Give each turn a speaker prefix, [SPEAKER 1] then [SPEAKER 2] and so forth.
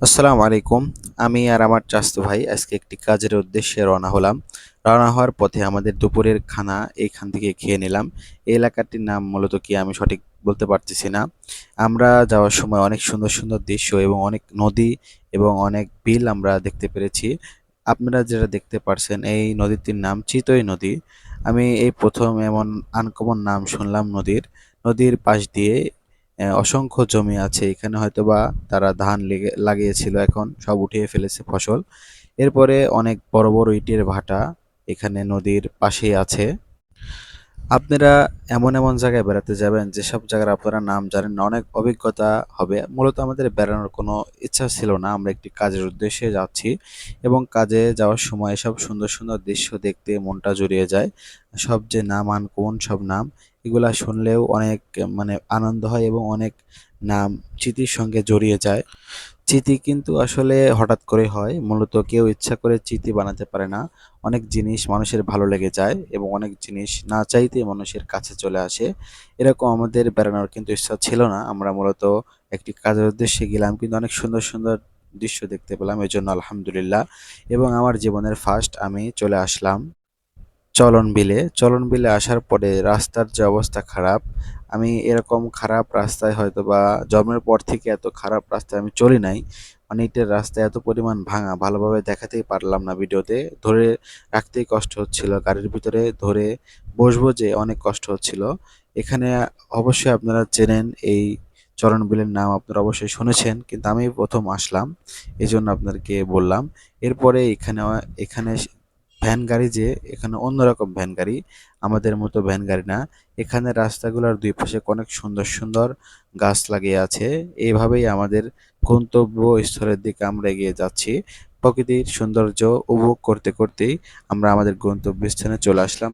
[SPEAKER 1] আসসালামু আলাইকুম। আমি আর আমার চাচাতো ভাই আজকে একটি কাজের উদ্দেশ্যে রওনা হলাম। রওনা হওয়ার পথে আমাদের দুপুরের খানা এইখান থেকে খেয়ে নিলাম। এই এলাকাটির নাম মূলত কি আমি সঠিক বলতে পারতেছি না। আমরা যাওয়ার সময় অনেক সুন্দর, সুন্দর দৃশ্য এবং অনেক নদী এবং অনেক বিল আমরা দেখতে পেরেছি। আপনারা যেটা দেখতে পারছেন এই নদীটির নাম চিতই নদী। আমি এই ১ম এমন আনকমন নাম শুনলাম নদীর। নদীর পাশ দিয়ে অসংখ্য জমি আছে। এখানে হয়তোবা তারা ধান লাগিয়েছিল, এখন সব উঠিয়ে ফেলেছে ফসল। এরপরে অনেক বড় বড় ইটের ভাটা এখানে নদীর পাশেই আছে। আপনারা এমন এমন জায়গায় বেড়াতে যাবেন যেসব জায়গার আপনারা নাম জানেন না, অনেক অভিজ্ঞতা হবে। মূলত আমাদের বেড়ানোর কোনো ইচ্ছা ছিল না, আমরা একটি কাজের উদ্দেশ্যে যাচ্ছি এবং কাজে যাওয়ার সময় এসব সুন্দর সুন্দর দৃশ্য দেখতে মনটা জুড়িয়ে যায়। সব যে নাম আনকমন সব নাম, এগুলা শুনলেও অনেক মানে আনন্দ হয় এবং অনেক নাম স্মৃতির সঙ্গে জড়িয়ে যায়। চিতি কিন্তু আসলে হঠাৎ করে হয়, মূলত কেউ ইচ্ছা করে চিতি বানাতে পারে না। অনেক জিনিস মানুষের ভালো লেগে যায় এবং অনেক জিনিস না চাইতেই মানুষের কাছে চলে আসে। এরকম আমাদের বেড়ানোর কিন্তু ইচ্ছা ছিল না, আমরা মূলত একটি কাজের উদ্দেশ্যে গেলাম কিন্তু অনেক সুন্দর সুন্দর দৃশ্য দেখতে পেলাম, এই জন্য আলহামদুলিল্লাহ। এবং আমার জীবনের ফার্স্ট আমি চলে আসলাম চলন বিলে আসার পরে রাস্তার যে অবস্থা খারাপ, আমি এরকম খারাপ রাস্তায় হয়তোবা জন্মের পর থেকে এত খারাপ রাস্তায় আমি চলি নাই। মানে ইটের রাস্তা এত পরিমাণ ভাঙা, ভালোভাবে দেখাতেই পারলাম না ভিডিওতে, ধরে রাখতেই কষ্ট হচ্ছিল, গাড়ির ভিতরে ধরে বসবো যে অনেক কষ্ট হচ্ছিল। এখানে অবশ্যই আপনারা চেনেন এই চরণ বিলের নাম, আপনারা অবশ্যই শুনেছেন কিন্তু আমি প্রথম আসলাম, এই জন্য আপনাদেরকে বললাম। এরপরে এখানে এখানে ভ্যান গাড়ি, যে এখানে অন্যরকম ভ্যান গাড়ি, আমাদের মতো ভ্যান গাড়ি না। এখানে রাস্তাগুলোর দুই পাশে অনেক সুন্দর সুন্দর গাছ লাগিয়ে আছে। এইভাবেই আমাদের গন্তব্য স্থলের দিকে আমরা এগিয়ে যাচ্ছি। প্রকৃতির সৌন্দর্য উপভোগ করতে করতেই আমরা আমাদের গন্তব্যস্থানে চলে আসলাম।